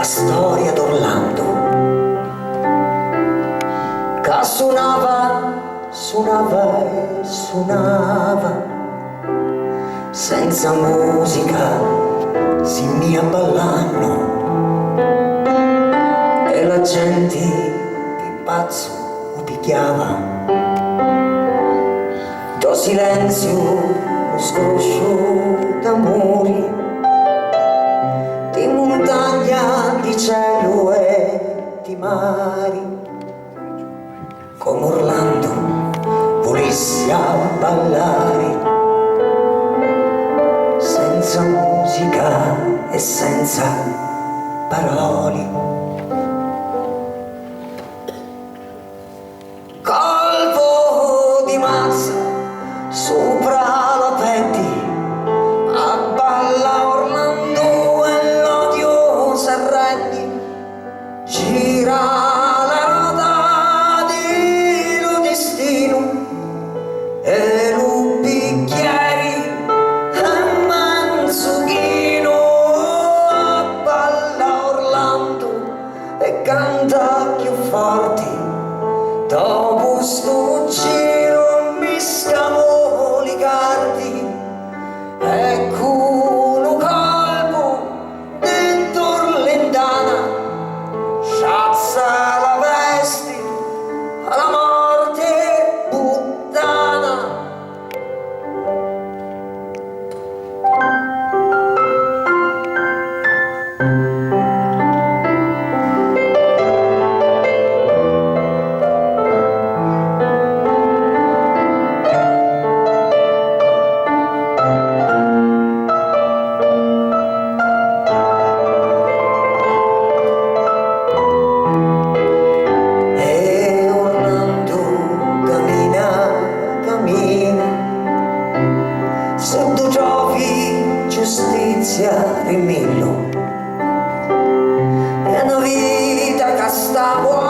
storia d'Orlando, che suonava, suonava e suonava, senza musica si mi abballano, e la gente di pazzo lo picchiava, do silenzio lo scroscio d'amori, di montagna, di cielo e di mari, come Orlando volessi a ballare, senza musica e senza parole. Colpo di mazza sopra la petti, a balla Orlando e l'odio s'arrendi, gira la roda di lo destino e lo bicchieri e manzuchino, a balla Orlando e canta più forti, dopo sto giro mi scavo li cardi, ecco lo colpo dentro l'endana, sciazza la vesti alla morte puttana. Se tu trovi giustizia rimillo, è una vita che stavo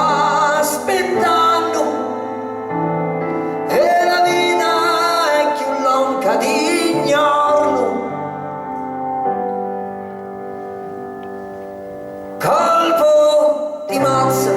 aspettando, e la vita è più longa di ignorno. Colpo di mazza